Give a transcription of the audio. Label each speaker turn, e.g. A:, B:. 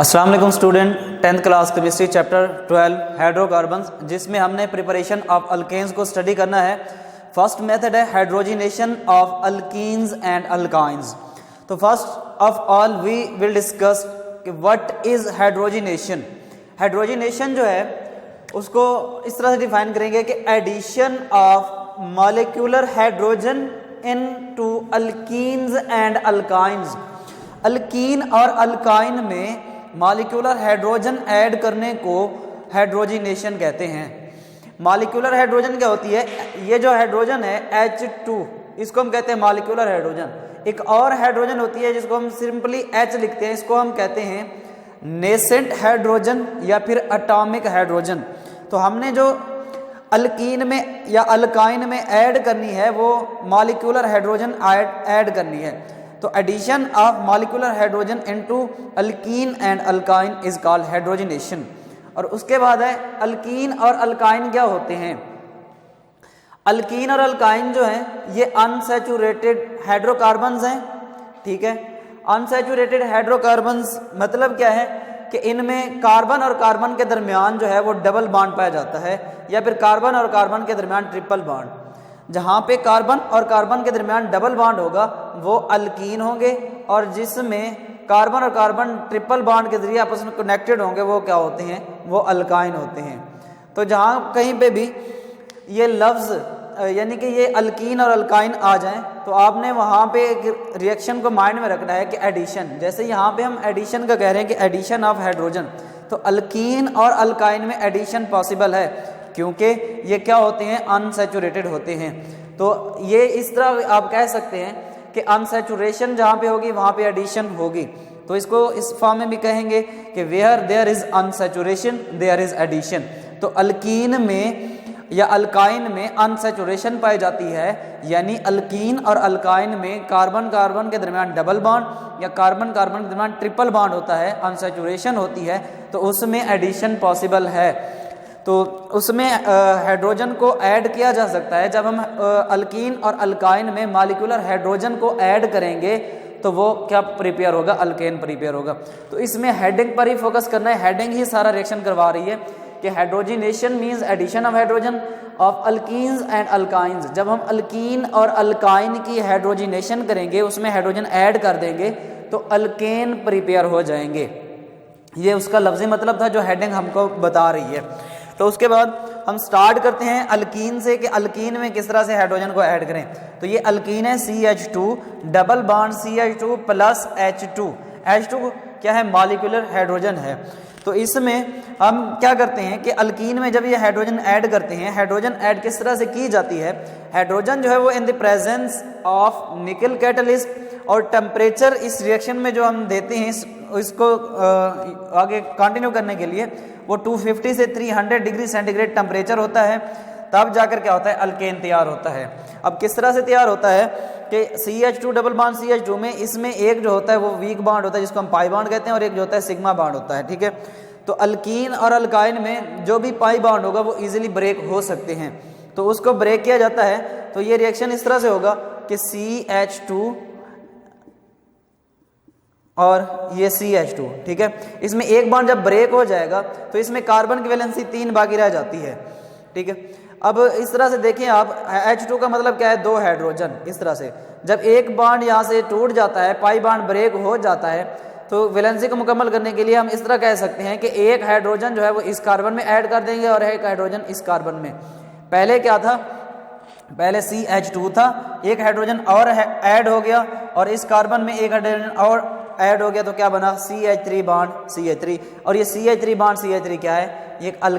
A: अस्सलाम वालेकुम student, 10th class chemistry chapter 12 hydrocarbons, जिसमें हमने प्रिपरेशन ऑफ अल्केन्स को स्टडी करना है। फर्स्ट मेथड है hydrogenation of alkenes and alkynes. तो first of all we will discuss what is hydrogenation. Hydrogenation जो है उसको इस तरह से डिफाइन करेंगे कि addition of molecular hydrogen into alkenes and alkynes. Alkene और अल्काइन में मॉलिक्यूलर हाइड्रोजन ऐड करने को हाइड्रोजिनेशन कहते हैं। मॉलिक्यूलर हाइड्रोजन क्या होती है? ये जो हाइड्रोजन है H2, इसको हम कहते हैं मॉलिक्यूलर हाइड्रोजन। एक और हाइड्रोजन होती है जिसको हम सिंपली H लिखते हैं, इसको हम कहते हैं नेसेंट हाइड्रोजन या फिर एटॉमिक हाइड्रोजन। तो हमने जो अल्कीन में या अल्काइन में ऐड करनी है वो मॉलिक्यूलर हाइड्रोजन ऐड करनी है। तो addition of molecular hydrogen into alkene and alkyne is called hydrogenation. और उसके बाद है अल्कीन और अल्काइन क्या होते हैं? अल्कीन और अल्काइन जो है ये अनसैचुरेटेड हाइड्रोकार्बन्स हैं, ठीक है। अनसैचुरेटेड हाइड्रोकार्बन्स मतलब क्या है कि इनमें कार्बन और कार्बन के दरमियान जो है वो डबल बॉन्ड पाया जाता है, या फिर कार्बन और कार्बन के दरमियान ट्रिपल बॉन्ड। जहाँ पे कार्बन और कार्बन के दरमियान डबल बॉन्ड होगा वो अल्कीन होंगे, और जिसमें कार्बन और कार्बन ट्रिपल बॉन्ड के जरिए आपस में कनेक्टेड होंगे वो क्या होते हैं? वो अल्काइन होते हैं। तो जहाँ कहीं पे भी ये लफ्ज़ यानी कि ये अल्कीन और अल्काइन आ जाएं तो आपने वहाँ पे एक रिएक्शन को माइंड में रखना है कि एडिशन, जैसे यहाँ पे हम एडिशन का कह रहे हैं कि एडिशन ऑफ हाइड्रोजन, तो अल्कीन और अल्काइन में एडिशन पॉसिबल है क्योंकि ये क्या होते हैं? अनसैचुरेटेड होते हैं। तो ये इस तरह आप कह सकते हैं कि अनसैचुरेशन जहाँ पे होगी वहाँ पे एडिशन होगी। तो इसको इस फॉर्म में भी कहेंगे कि where there is unsaturation there is addition. तो अल्कीन में या अल्काइन में अनसैचुरेशन पाई जाती है, यानी अल्कीन और अल्काइन में कार्बन कार्बन के दरमियान डबल बॉन्ड या कार्बन कार्बन के दरमियान ट्रिपल बॉन्ड होता है, अनसैचुरेशन होती है, तो उसमें एडिशन पॉसिबल है। तो उसमें हाइड्रोजन को ऐड किया जा सकता है। जब हम अल्कीन और अल्काइन में मॉलिक्यूलर हाइड्रोजन को ऐड करेंगे तो वो क्या प्रिपेयर होगा? अल्केन प्रिपेयर होगा। तो इसमें हेडिंग पर ही फोकस करना है, हेडिंग ही सारा रिएक्शन करवा रही है कि hydrogenation means addition of hydrogen of alkenes and alkynes. जब हम अल्कीन और अल्काइन की हाइड्रोजिनेशन करेंगे, उसमें हाइड्रोजन ऐड कर देंगे तो अल्केन प्रिपेयर हो जाएंगे। ये उसका लफ्जी मतलब था जो हेडिंग हमको बता रही है। तो उसके बाद हम स्टार्ट करते हैं अल्कीन से कि अल्कीन में किस तरह से हाइड्रोजन को ऐड करें। तो ये अल्कीन है CH2 double bond CH2 plus H2। H2 क्या है? मॉलिक्यूलर हाइड्रोजन है। तो इसमें हम क्या करते हैं कि अल्कीन में जब ये हाइड्रोजन ऐड करते हैं, हाइड्रोजन ऐड किस तरह से की जाती है? हाइड्रोजन जो है वो इन द प्रेजेंस ऑफ निकल कैटलिस्ट, और टेम्परेचर इस रिएक्शन में जो हम देते हैं इसको आगे कंटिन्यू करने के लिए वो 250 से 300 डिग्री सेंटीग्रेड टेम्परेचर होता है, तब जाकर क्या होता है? अल्केन तैयार होता है। अब किस तरह से तैयार होता है कि CH2 डबल बॉन्ड CH2 में इसमें एक जो होता है वो वीक बॉन्ड होता है जिसको हम पाई बॉन्ड कहते हैं, और एक जो होता है सिग्मा बॉन्ड होता है, ठीक है। तो अल्कीन और अल्काइन में जो भी पाई बॉन्ड होगा वो इजीली ब्रेक हो सकते हैं, तो उसको ब्रेक किया जाता है। तो ये रिएक्शन इस तरह से होगा कि CH2 और ये CH2, ठीक है। इसमें एक बॉन्ड जब ब्रेक हो जाएगा तो इसमें कार्बन की वैलेंसी 3 बाकी रह जाती है, ठीक है। अब इस तरह से देखें आप, H2 का मतलब क्या है? 2 हाइड्रोजन। इस तरह से जब एक बॉन्ड यहाँ से टूट जाता है, पाई बॉन्ड ब्रेक हो जाता है, तो वैलेंसी को मुकम्मल करने के लिए हम इस तरह कह सकते हैं कि एक हाइड्रोजन जो है वो इस कार्बन में ऐड कर देंगे और एक हाइड्रोजन इस कार्बन में। पहले क्या था? पहले CH2 था, एक हाइड्रोजन और ऐड हो गया, और इस कार्बन में एक हाइड्रोजन और ऐड हो गया, तो क्या बना? CH3 bond CH3। और ये CH3 बॉन्ड CH3 क्या है? ये अल्केन